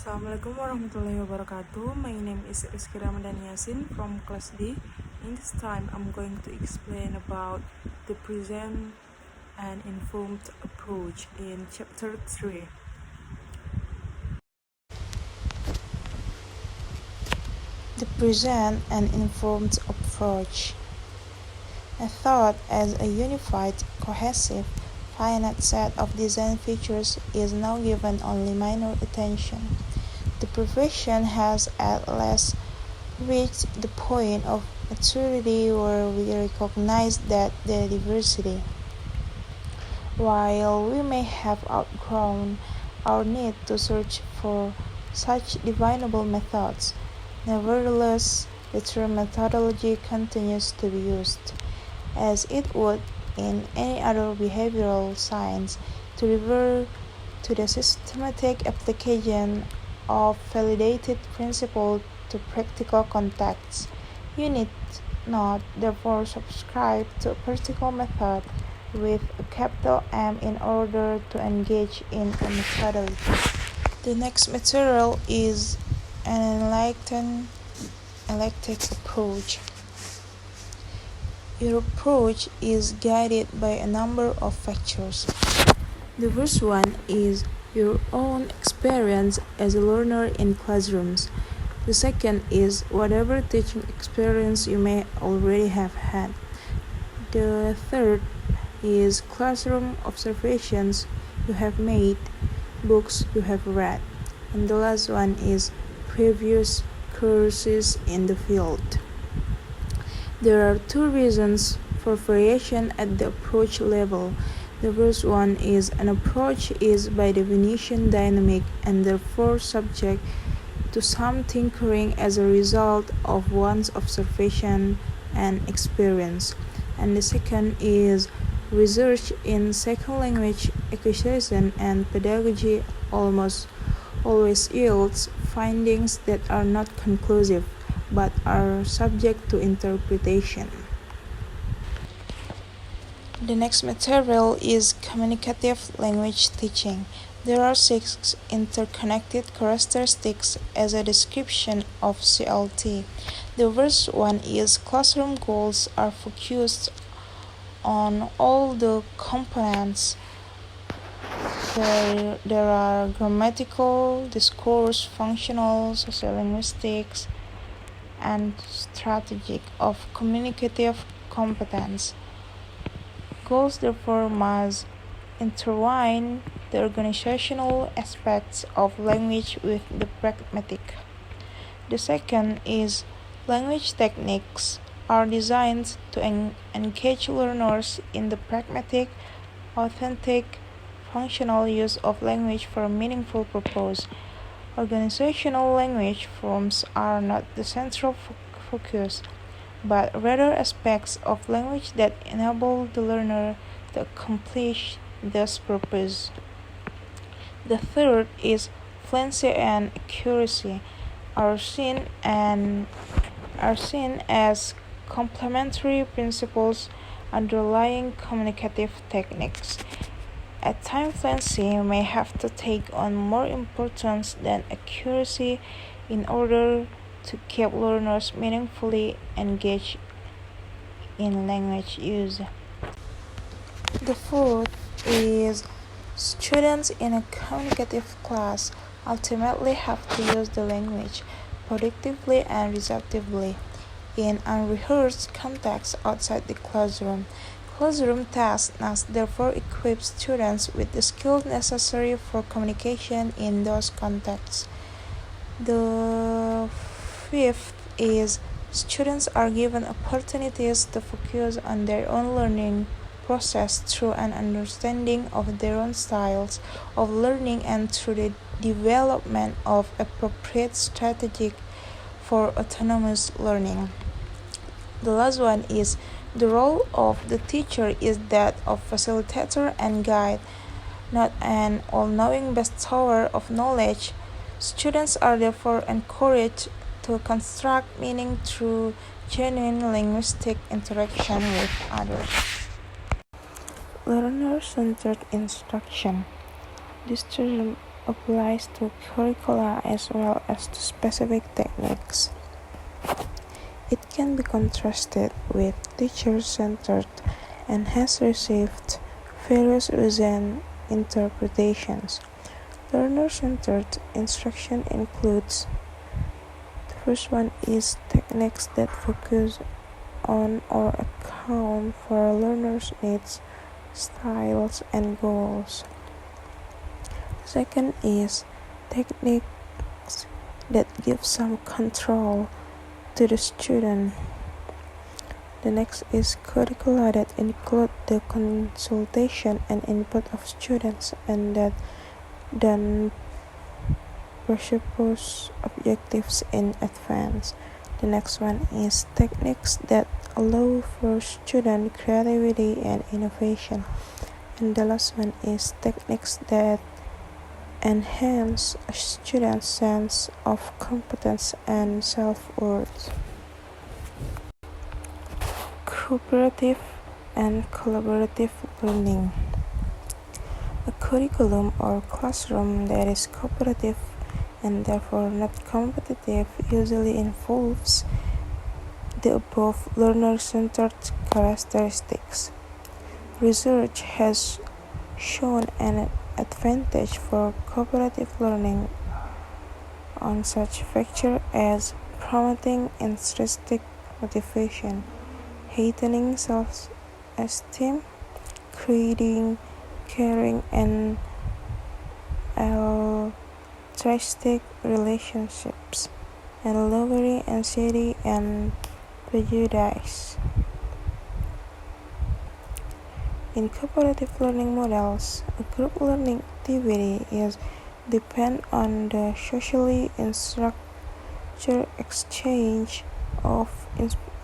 Assalamualaikum warahmatullahi wabarakatuh. My name is Riesky Ramadhani Yasin from class D. In this time, I'm going to explain about the present and informed approach in chapter 3. The present and informed approach. A thought as a unified, cohesive, finite set of design features is now given only minor attention. The profession has at last reached the point of maturity where we recognize that the diversity, while we may have outgrown our need to search for such definable methods, nevertheless, the term methodology continues to be used, as it would in any other behavioral science, to refer to the systematic application of validated principles to practical contexts. You need not therefore subscribe to a particular method with a capital M in order to engage in a methodology. The next material is an enlightened approach. Your approach is guided by a number of factors. The first one is your own experience as a learner in classrooms. The second is whatever teaching experience you may already have had. The third is classroom observations you have made, books you have read. And the last one is previous courses in the field. There are two reasons for variation at the approach level. The first one is an approach is by definition dynamic and therefore subject to some tinkering as a result of one's observation and experience. And the second is research in second language acquisition and pedagogy almost always yields findings that are not conclusive but are subject to interpretation. The next material is communicative language teaching. There are 6 interconnected characteristics as a description of CLT. The first one is classroom goals are focused on all the components. There are grammatical, discourse, functional, sociolinguistics, and strategic of communicative competence. Goals therefore must intertwine the organizational aspects of language with the pragmatic. The second is language techniques are designed to engage learners in the pragmatic, authentic, functional use of language for a meaningful purpose. Organizational language forms are not the central focus, but rather aspects of language that enable the learner to accomplish this purpose. The third is fluency and accuracy are seen as complementary principles underlying communicative techniques. At times, fluency may have to take on more importance than accuracy in order to keep learners meaningfully engaged in language use. The fourth is students in a communicative class ultimately have to use the language productively and receptively in unrehearsed contexts outside the classroom. Classroom tasks must therefore equip students with the skills necessary for communication in those contexts. The fifth is students are given opportunities to focus on their own learning process through an understanding of their own styles of learning and through the development of appropriate strategies for autonomous learning. The last one is the role of the teacher is that of facilitator and guide, not an all-knowing bestower of knowledge. Students are therefore encouraged to construct meaning through genuine linguistic interaction with others. Learner-centered instruction. This term applies to curricula as well as to specific techniques. It can be contrasted with teacher-centered and has received various recent interpretations. Learner-centered instruction includes: the first one is techniques that focus on or account for learners' needs, styles, and goals. The second is techniques that give some control to the student. The next is curricula that include the consultation and input of students and that then presuppose objectives in advance. The next one is techniques that allow for student creativity and innovation. And the last one is techniques that enhance a student's sense of competence and self-worth. Cooperative and collaborative learning. A curriculum or classroom that is cooperative and therefore not competitive usually involves the above learner-centered characteristics. Research has shown an advantage for cooperative learning on such factors as promoting intrinsic motivation, heightening self-esteem, creating caring and altruistic relationships, and lowering anxiety and prejudice. In cooperative learning models, a group learning activity is depend on the socially structured exchange of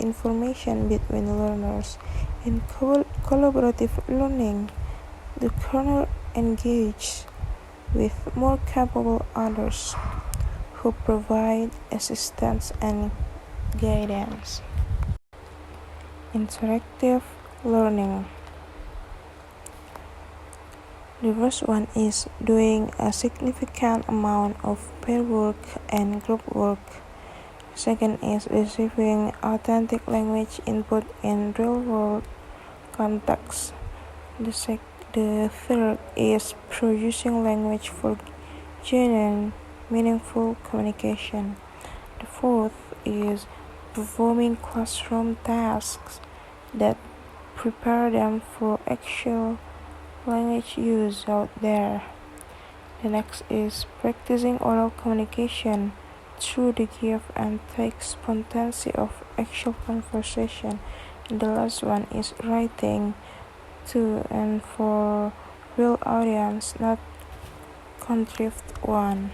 information between learners. In collaborative learning, the learner engages with more capable others who provide assistance and guidance. Interactive learning. The first one is doing a significant amount of pair work and group work. The second is receiving authentic language input in real-world context. The third is producing language for genuine, meaningful communication. The fourth is performing classroom tasks that prepare them for actual language use out there. The next is practicing oral communication through the give and take spontaneity of actual conversation. And the last one is writing to and for real audience, not contrived one.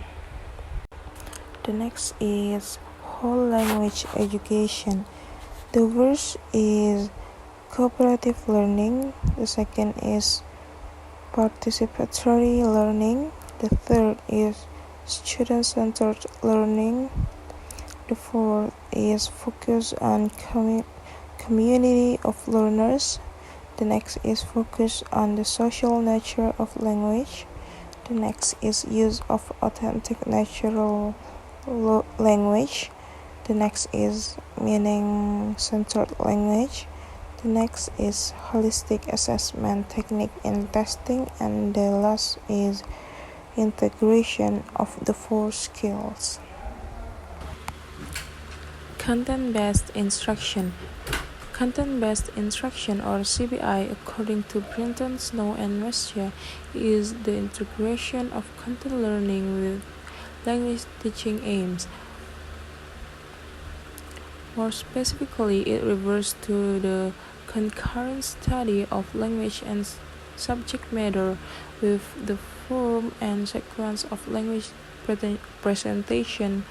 The next is whole language education. The first is cooperative learning. The second is participatory learning. The third is student-centered learning. The fourth is focus on community of learners. The next is focus on the social nature of language. The next is use of authentic natural language. The next is meaning-centered language. The next is holistic assessment technique in testing, and the last is integration of the four skills. Content-based instruction. Content-based instruction, or CBI, according to Brinton, Snow, and Messia, is the integration of content learning with language teaching aims. More specifically, it refers to the concurrent study of language and subject matter with the form and sequence of language presentation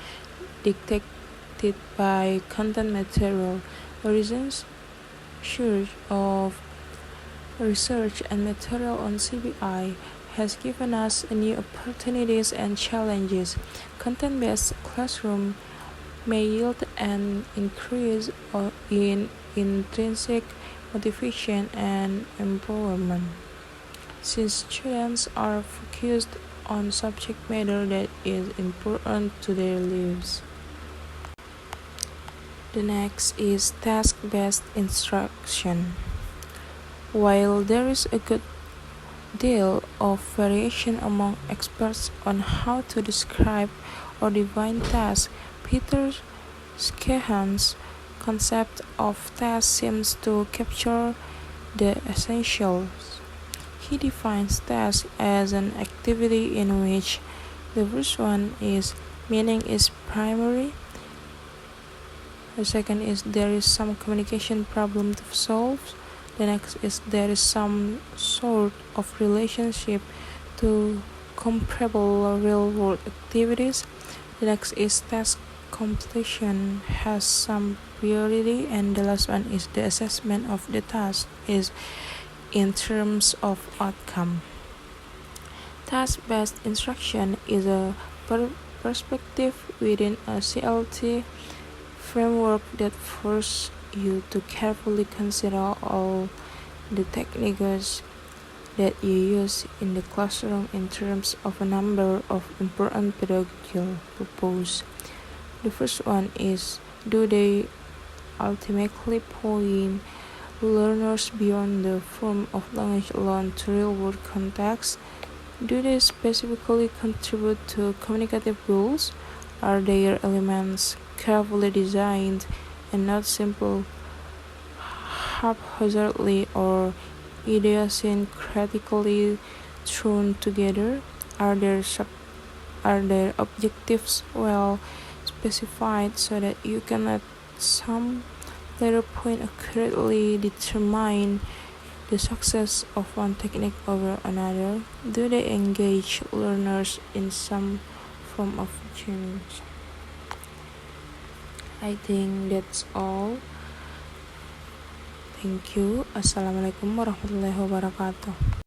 dictated by content material. A recent search of research and material on CBI has given us new opportunities and challenges. Content-based classroom may yield an increase in intrinsic motivation and empowerment, since students are focused on subject matter that is important to their lives. The next is task-based instruction. While there is a good deal of variation among experts on how to describe or define tasks, Peter Skehan's concept of task seems to capture the essentials. He defines task as an activity in which the first one is meaning is primary. The second is there is some communication problem to solve. The next is there is some sort of relationship to comparable real-world activities. The next is task completion has some priority, and the last one is the assessment of the task is in terms of outcome. Task-based instruction is a perspective within a CLT framework that forces you to carefully consider all the techniques that you use in the classroom in terms of a number of important pedagogical purposes. The first one is, do they ultimately point learners beyond the form of language alone to real-world context? Do they specifically contribute to communicative goals? Are their elements carefully designed and not simple haphazardly or idiosyncratically thrown together? Are their objectives well specified so that you can at some later point accurately determine the success of one technique over another? Do they engage learners in some form of change? I think that's all. Thank you. Assalamualaikum warahmatullahi wabarakatuh.